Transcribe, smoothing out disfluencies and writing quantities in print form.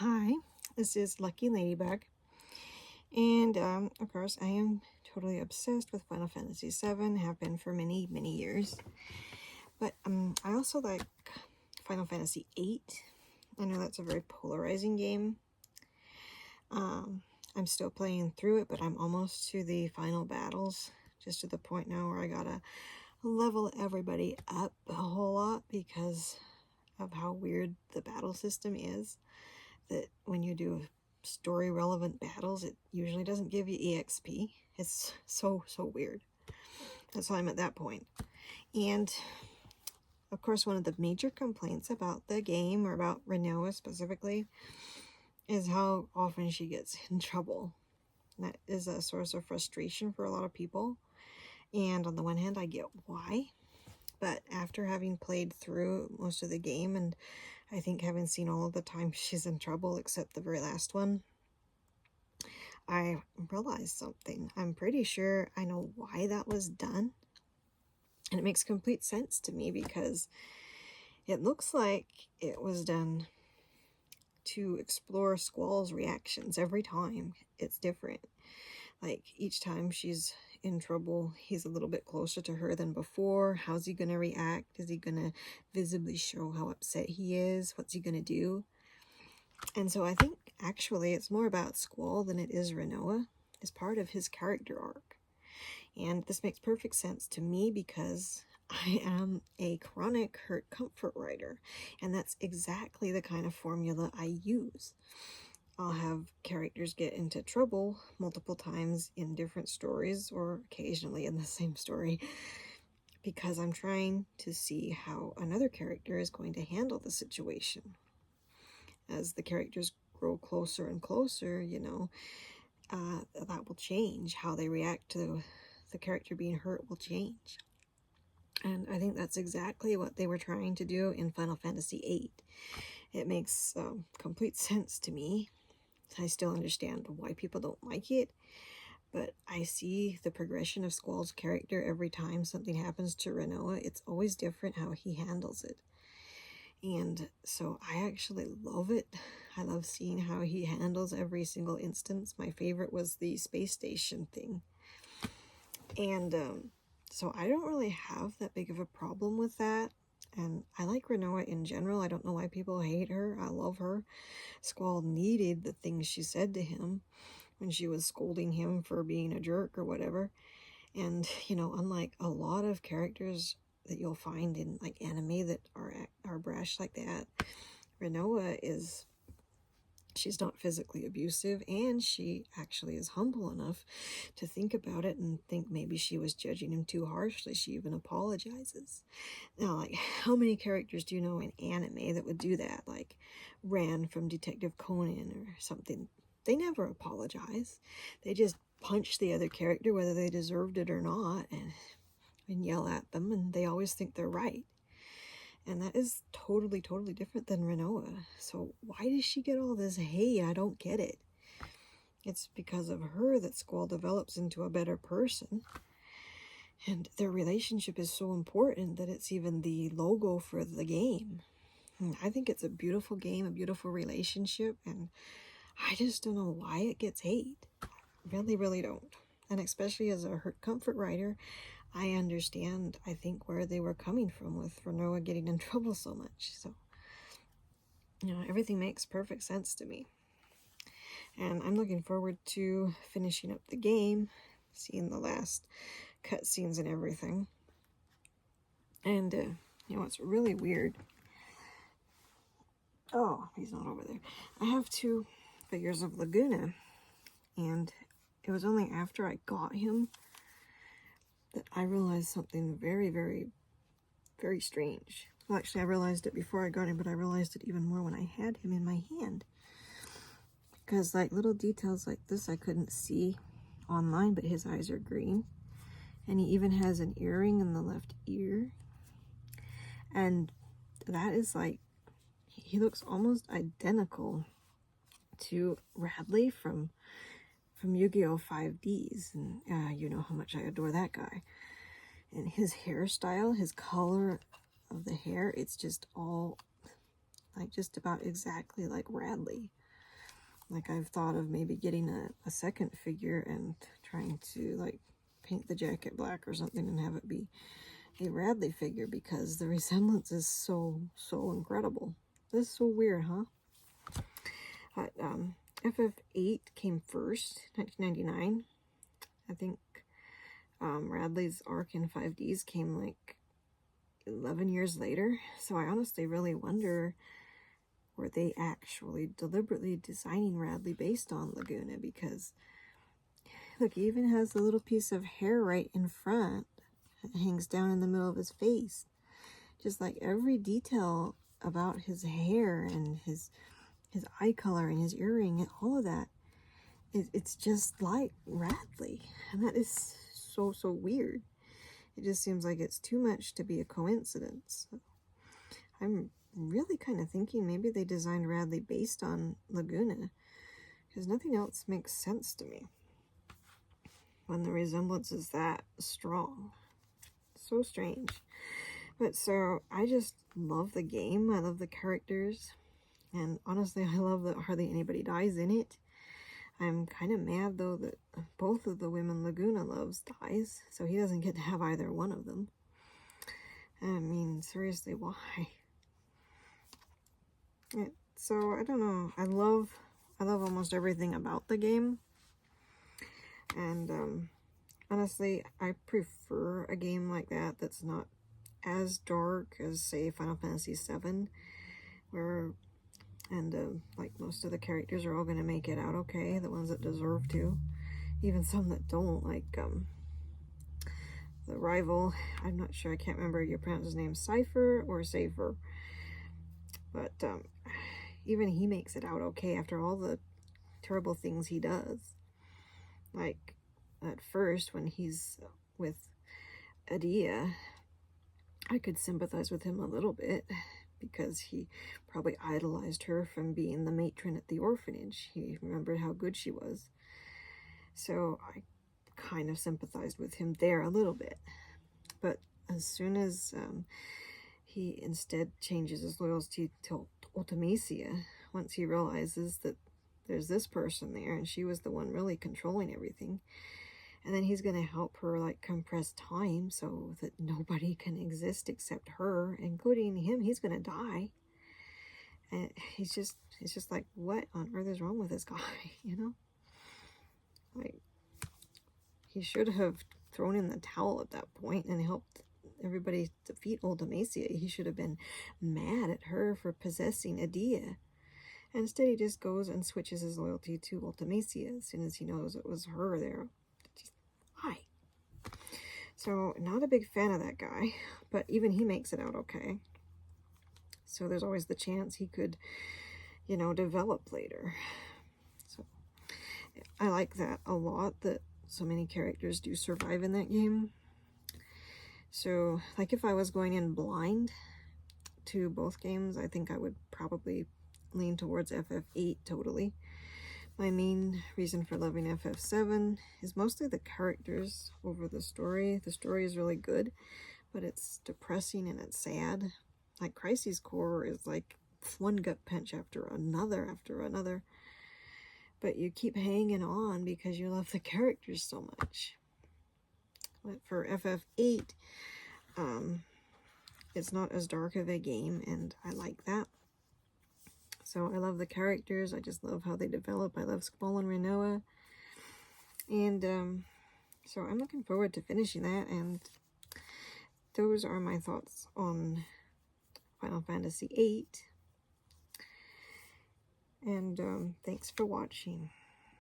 Hi, this is Lucky Ladybug, and of course I am totally obsessed with Final Fantasy VII, have been for many, many years. But I also like Final Fantasy VIII. I know that's a very polarizing game. I'm still playing through it, but I'm almost to the final battles, just to the point now where I gotta level everybody up a whole lot because of how weird the battle system is. That when you do story relevant battles, it usually doesn't give you EXP. It's so weird. That's why I'm at that point. And of course, one of the major complaints about the game, or about Rinoa specifically, is how often she gets in trouble. That is a source of frustration for a lot of people. And on the one hand, I get why. But after having played through most of the game, and I think having seen all of the times she's in trouble except the very last one, I realized something. I'm pretty sure I know why that was done. And it makes complete sense to me because it looks like it was done to explore Squall's reactions every time. It's different. Like each time she's in trouble, he's a little bit closer to her than before. How's he going to react? Is he going to visibly show how upset he is? What's he going to do? And so I think actually it's more about Squall than it is Rinoa, as part of his character arc. And this makes perfect sense to me because I am a chronic hurt comfort writer, and that's exactly the kind of formula I use. I'll have characters get into trouble multiple times in different stories, or occasionally in the same story, because I'm trying to see how another character is going to handle the situation. As the characters grow closer and closer, that will change. How they react to the character being hurt will change. And I think that's exactly what they were trying to do in Final Fantasy VIII. It makes complete sense to me. I still understand why people don't like it, but I see the progression of Squall's character every time something happens to Rinoa. It's always different how he handles it. And so I actually love it. I love seeing how he handles every single instance. My favorite was the space station thing. And so I don't really have that big of a problem with that. And I like Rinoa in general. I don't know why people hate her. I love her. Squall needed the things she said to him when she was scolding him for being a jerk or whatever. And, unlike a lot of characters that you'll find in like anime that are brash like that, Rinoa she's not physically abusive, and she actually is humble enough to think about it and think maybe she was judging him too harshly. She even apologizes. Now, like, how many characters do you know in anime that would do that? Like Ran from Detective Conan or something. They never apologize. They just punch the other character whether they deserved it or not, and yell at them, and they always think they're right. And that is totally different than Rinoa. So why does she get all this hate? I don't get it. It's because of her that Squall develops into a better person. And their relationship is so important that it's even the logo for the game. And I think it's a beautiful game, a beautiful relationship, and I just don't know why it gets hate. Really don't. And especially as a hurt comfort writer, I understand, I think, where they were coming from with Rinoa getting in trouble so much. So, everything makes perfect sense to me. And I'm looking forward to finishing up the game, seeing the last cutscenes and everything. And, it's really weird. Oh, he's not over there. I have 2 figures of Laguna, and it was only after I got him that I realized something very strange. Well, actually, I realized it before I got him, but I realized it even more when I had him in my hand. Because, like, little details like this I couldn't see online, but his eyes are green. And he even has an earring in the left ear. And that is, like, he looks almost identical to Radley from Yu-Gi-Oh! 5Ds. And you know how much I adore that guy. And his hairstyle, his color of the hair, it's just all like just about exactly like Radley. Like, I've thought of maybe getting a second figure and trying to, like, paint the jacket black or something and have it be a Radley figure, because the resemblance is so incredible. This is so weird, huh? But FF8 came first, 1999. I think Radley's arc in 5Ds came like 11 years later. So I honestly really wonder, were they actually deliberately designing Radley based on Laguna? Because look, he even has a little piece of hair right in front. It hangs down in the middle of his face. Just like every detail about his hair and his eye color and his earring and all of that, it's just like Radley. And that is so weird. It just seems like it's too much to be a coincidence. I'm really kind of thinking maybe they designed Radley based on Laguna, because nothing else makes sense to me when the resemblance is that strong. So strange. But so I just love the game. I love the characters, and honestly, I love that hardly anybody dies in it. I'm kind of mad though that both of the women Laguna loves dies, so he doesn't get to have either one of them. I mean, seriously, why? So I don't know. I love almost everything about the game, and honestly, I prefer a game like that that's not as dark as, say, Final Fantasy VII, where like, most of the characters are all going to make it out okay, the ones that deserve to, even some that don't, like the rival. I'm not sure, I can't remember you pronounce his name, Cypher or Safer, but even he makes it out okay after all the terrible things he does. Like, at first, when he's with Adia, I could sympathize with him a little bit, because he probably idolized her from being the matron at the orphanage. He remembered how good she was. So I kind of sympathized with him there a little bit. But as soon as he instead changes his loyalty to Ultimecia, once he realizes that there's this person there and she was the one really controlling everything, and then he's going to help her, like, compress time so that nobody can exist except her, including him. He's going to die. And it's just like, what on earth is wrong with this guy, you know? Like, he should have thrown in the towel at that point and helped everybody defeat Ultimecia. He should have been mad at her for possessing Adia. And instead, he just goes and switches his loyalty to Ultimecia as soon as he knows it was her there. Why? So, not a big fan of that guy, but even he makes it out okay. So there's always the chance he could, you know, develop later. So I like that a lot, that so many characters do survive in that game. So, like, if I was going in blind to both games, I think I would probably lean towards FF8 totally. My main reason for loving FF7 is mostly the characters over the story. The story is really good, but it's depressing and it's sad. Like, Crisis Core is like one gut punch after another. But you keep hanging on because you love the characters so much. But for FF8, it's not as dark of a game, and I like that. So I love the characters. I just love how they develop. I love Squall and Rinoa. And so I'm looking forward to finishing that. And those are my thoughts on Final Fantasy VIII. And thanks for watching.